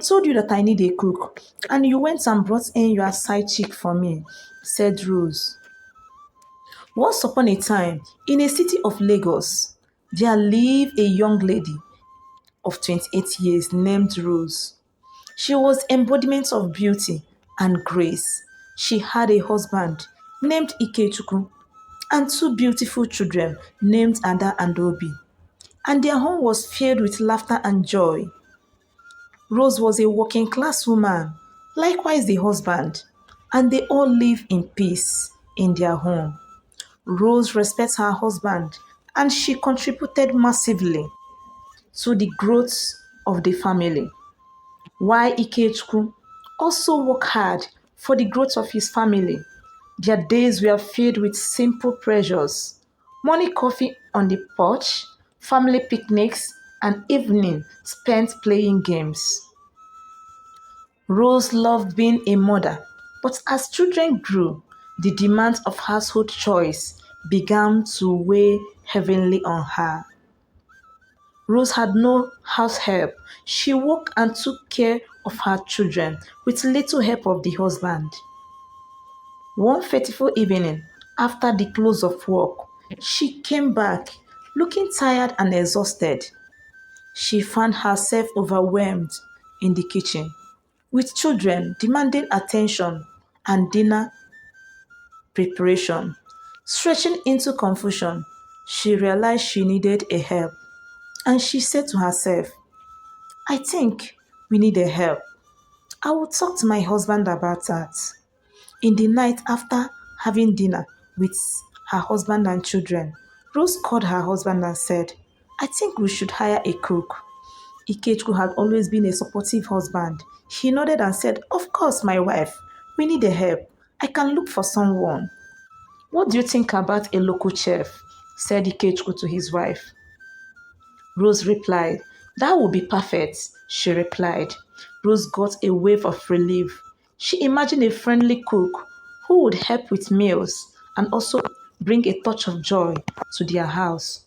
told you that I need a cook, and you went and brought in your side chick for me, said Rose. Once upon a time, in a city of Lagos, there lived a young lady of 28 years named Rose. She was embodiment of beauty and grace. She had a husband named Ikechukwu and two beautiful children named Ada and Obi. And their home was filled with laughter and joy. Rose was a working class woman, likewise the husband, and they all live in peace in their home. Rose respects her husband and she contributed massively to the growth of the family. While Ikechukwu also worked hard for the growth of his family, their days were filled with simple pleasures, morning coffee on the porch, family picnics, and evening spent playing games. Rose loved being a mother, but as children grew, the demands of household chores began to weigh heavily on her. Rose had no house help. She worked and took care of her children with little help of the husband. One fateful evening, after the close of work, she came back looking tired and exhausted. She found herself overwhelmed in the kitchen, with children demanding attention and dinner preparation. Stretching into confusion, she realized she needed a help, and she said to herself, I think we need a help. I will talk to my husband about that. In the night after having dinner with her husband and children, Rose called her husband and said, I think we should hire a cook. Ikechukwu had always been a supportive husband. He nodded and said, Of course, my wife. We need a help. I can look for someone. What do you think about a local chef? Said Ikechukwu to his wife. Rose replied, That would be perfect, she replied. Rose got a wave of relief. She imagined a friendly cook who would help with meals and also bring a touch of joy to their house.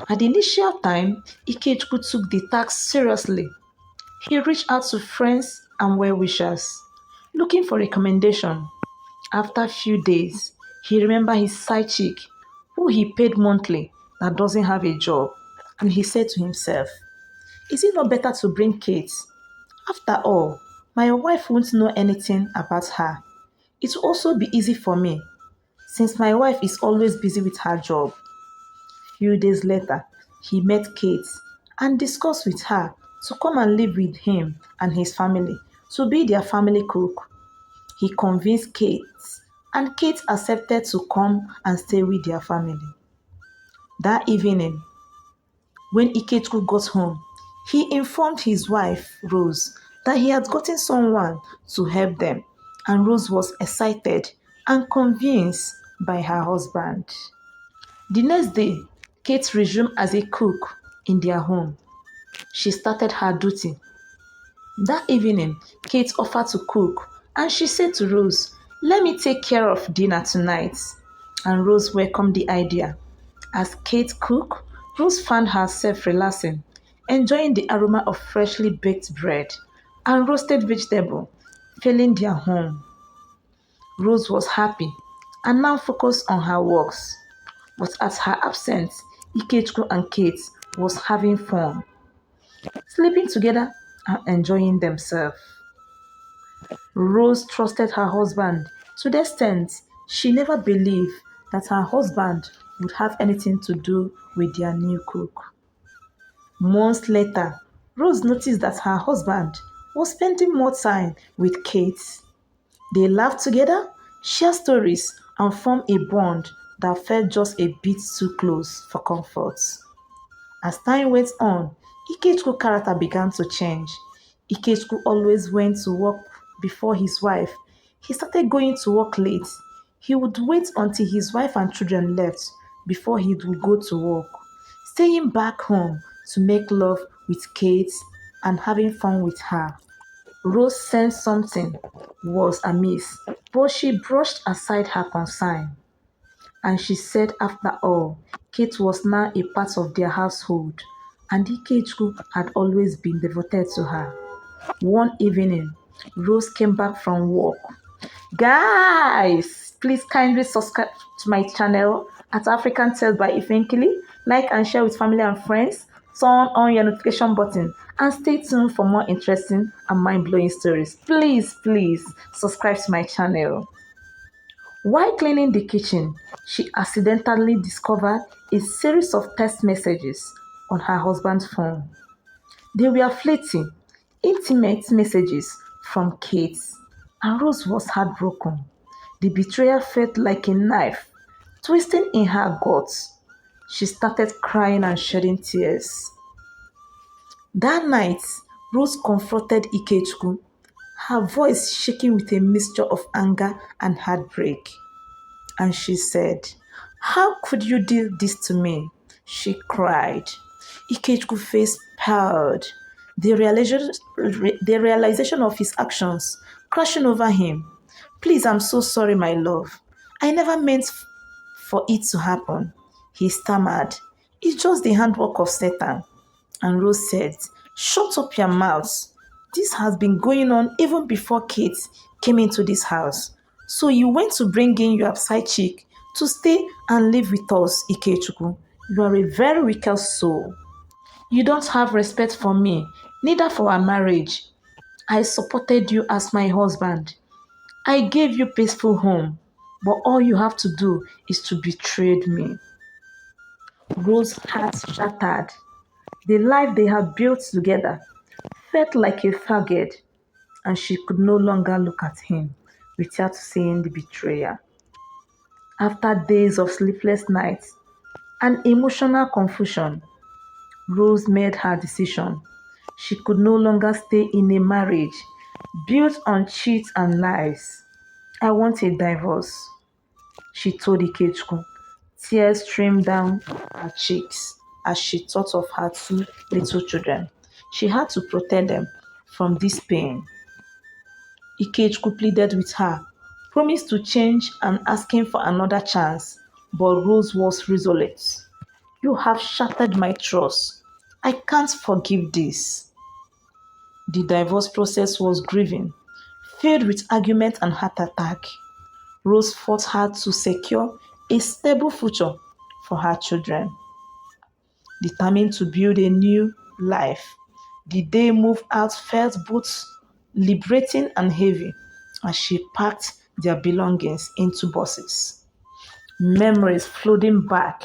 At the initial time, Ikechukwu took the task seriously. He reached out to friends and well-wishers, looking for recommendation. After a few days, he remembered his side chick, who he paid monthly, that doesn't have a job. And he said to himself, Is it not better to bring Kate? After all, my wife won't know anything about her. It will also be easy for me, since my wife is always busy with her job. Few days later, he met Kate and discussed with her to come and live with him and his family, to be their family cook. He convinced Kate, and Kate accepted to come and stay with their family. That evening, when Ikechukwu got home, he informed his wife, Rose, that he had gotten someone to help them, and Rose was excited and convinced by her husband. The next day, Kate resumed as a cook in their home. She started her duty. That evening, Kate offered to cook, and she said to Rose, Let me take care of dinner tonight. And Rose welcomed the idea. As Kate cooked, Rose found herself relaxing, enjoying the aroma of freshly baked bread and roasted vegetable filling their home. Rose was happy and now focused on her works. But at her absence, Ikechukwu and Kate was having fun, sleeping together and enjoying themselves. Rose trusted her husband to the extent she never believed that her husband would have anything to do with their new cook. Months later, Rose noticed that her husband was spending more time with Kate. They laughed together, shared stories, and formed a bond that felt just a bit too close for comfort. As time went on, Ikechukwu character began to change. Ikechukwu always went to work before his wife. He started going to work late. He would wait until his wife and children left before he would go to work, staying back home to make love with Kate and having fun with her. Rose sensed something was amiss, but she brushed aside her concern. And she said after all, Kate was now a part of their household, and Ikechukwu had always been devoted to her. One evening, Rose came back from work. Guys, please kindly subscribe to my channel at African Tales by Ifenkili. Like and share with family and friends. Turn on your notification button and stay tuned for more interesting and mind-blowing stories. Please subscribe to my channel. While cleaning the kitchen, she accidentally discovered a series of text messages on her husband's phone. They were fleeting, intimate messages from Kate, and Rose was heartbroken. The betrayal felt like a knife, twisting in her guts. She started crying and shedding tears. That night, Rose confronted Ikechukwu, her voice shaking with a mixture of anger and heartbreak. And she said, "How could you do this to me?" She cried. Ikechukwu face paled. The realization of his actions crashing over him. "Please, I'm so sorry, my love. I never meant for it to happen," he stammered. "It's just the handwork of Satan." And Rose said, "Shut up your mouth. This has been going on even before Kate came into this house. So you went to bring in your side chick to stay and live with us, Ikechukwu. You are a very wicked soul. You don't have respect for me, neither for our marriage. I supported you as my husband. I gave you peaceful home, but all you have to do is to betray me." Rose's heart shattered. The life they had built together felt like a faggot, and she could no longer look at him without seeing the betrayer. After days of sleepless nights and emotional confusion, Rose made her decision. She could no longer stay in a marriage built on cheat and lies. "I want a divorce," she told Ikechukwu. Tears streamed down her cheeks as she thought of her two little children. She had to protect them from this pain. Ikechukwu pleaded with her, promised to change and asking for another chance, but Rose was resolute. "You have shattered my trust. I can't forgive this." The divorce process was grieving, filled with argument and heart attack. Rose fought hard to secure a stable future for her children. Determined to build a new life, the day move out felt both liberating and heavy as she packed their belongings into buses. Memories flooding back.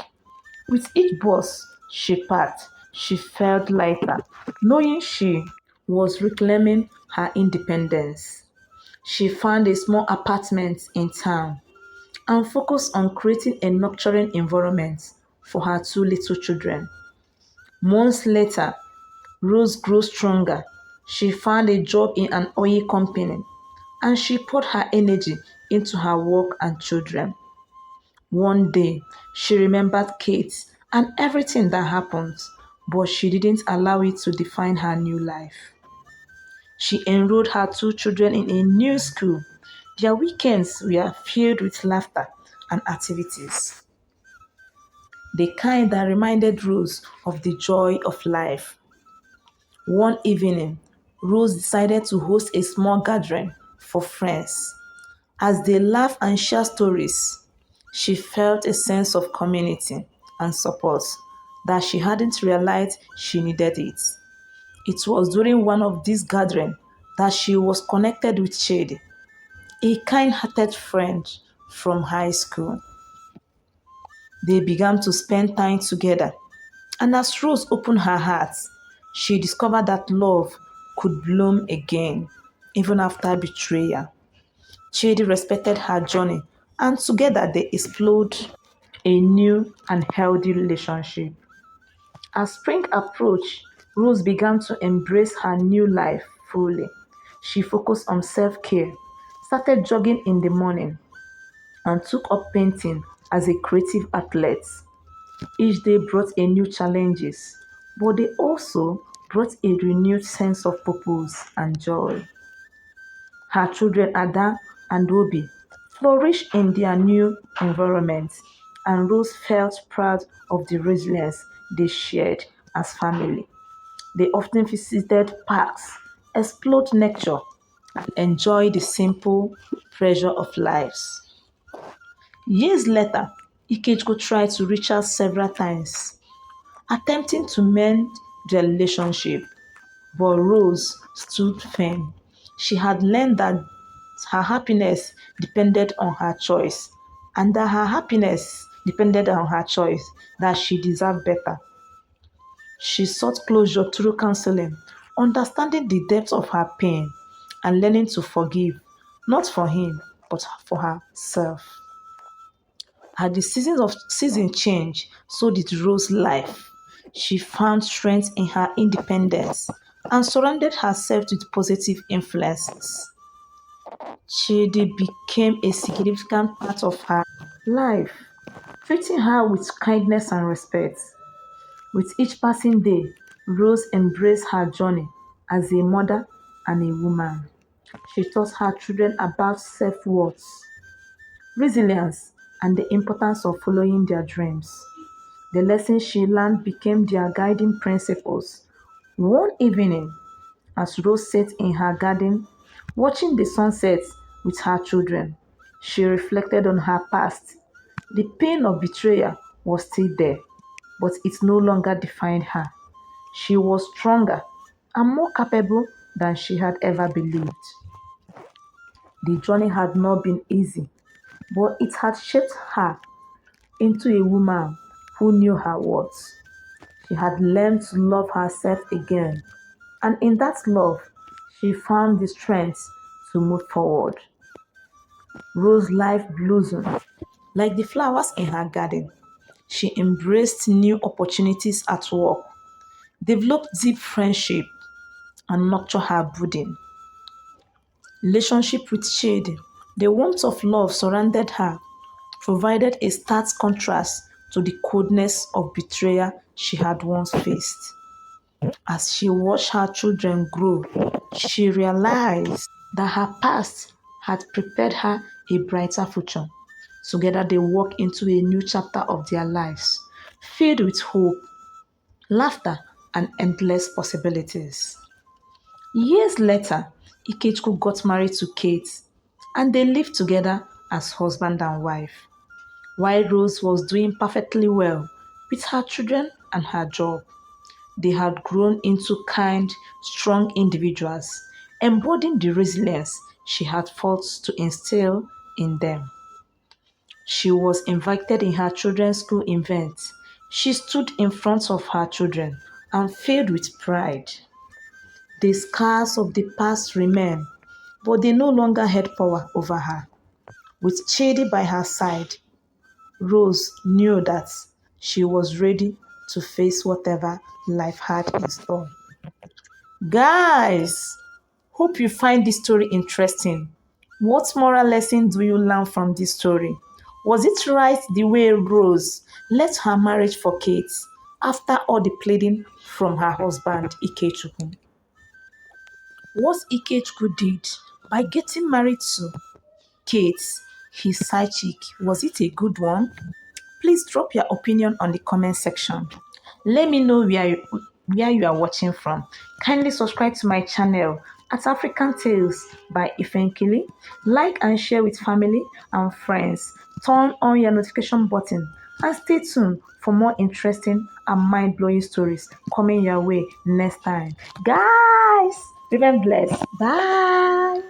With each bus she packed, she felt lighter, knowing she was reclaiming her independence. She found a small apartment in town and focused on creating a nurturing environment for her two little children. Months later, Rose grew stronger. She found a job in an oil company and she poured her energy into her work and children. One day, she remembered Kate and everything that happened, but she didn't allow it to define her new life. She enrolled her two children in a new school. Their weekends were filled with laughter and activities, the kind that reminded Rose of the joy of life. One evening, Rose decided to host a small gathering for friends. As they laughed and shared stories, she felt a sense of community and support that she hadn't realized she needed it. It was during one of these gatherings that she was connected with Shade, a kind-hearted friend from high school. They began to spend time together, and as Rose opened her heart, she discovered that love could bloom again, even after betrayal. Chidi respected her journey, and together they explored a new and healthy relationship. As spring approached, Rose began to embrace her new life fully. She focused on self-care, started jogging in the morning, and took up painting as a creative outlet. Each day brought a new challenges, but they also brought a renewed sense of purpose and joy. Her children Ada and Obi flourished in their new environment, and Rose felt proud of the resilience they shared as family. They often visited parks, explored nature, and enjoyed the simple pleasure of lives. Years later, Ikechukwu tried to reach out several times, attempting to mend their relationship, but Rose stood firm. She had learned that her happiness depended on her choice, and that her happiness depended on her choice, that she deserved better. She sought closure through counseling, understanding the depth of her pain, and learning to forgive, not for him, but for herself. As the season changed, so did Rose's life. She found strength in her independence and surrounded herself with positive influences. Chidi became a significant part of her life, treating her with kindness and respect. With each passing day, Rose embraced her journey as a mother and a woman. She taught her children about self worth, resilience, and the importance of following their dreams. The lessons she learned became their guiding principles. One evening, as Rose sat in her garden, watching the sunset with her children, she reflected on her past. The pain of betrayal was still there, but it no longer defined her. She was stronger and more capable than she had ever believed. The journey had not been easy, but it had shaped her into a woman who knew her worth. She had learned to love herself again, and in that love, she found the strength to move forward. Rose life blossomed like the flowers in her garden. She embraced new opportunities at work, developed deep friendship, and nurtured her brooding. Relationship with Shade, the warmth of love surrounded her, provided a stark contrast to the coldness of betrayal she had once faced. As she watched her children grow, she realized that her past had prepared her a brighter future. Together, they walk into a new chapter of their lives, filled with hope, laughter, and endless possibilities. Years later, Ikechukwu got married to Kate, and they lived together as husband and wife. While Rose was doing perfectly well with her children and her job, they had grown into kind, strong individuals, embodying the resilience she had fought to instill in them. She was invited in her children's school events. She stood in front of her children and filled with pride. The scars of the past remain, but they no longer had power over her. With Chidi by her side, Rose knew that she was ready to face whatever life had in store. Guys, hope you find this story interesting. What moral lesson do you learn from this story? Was it right the way Rose left her marriage for Kate after all the pleading from her husband Ikechukwu? What Ikechukwu did by getting married to Kate, his side chick, was it a good one? Please drop your opinion on the comment section. Let me know where you are watching from. Kindly subscribe to my channel at African Tales by Ifenkili. Like and share with family and friends. Turn on your notification button and stay tuned for more interesting and mind-blowing stories coming your way next time. Guys, remain blessed. Bye.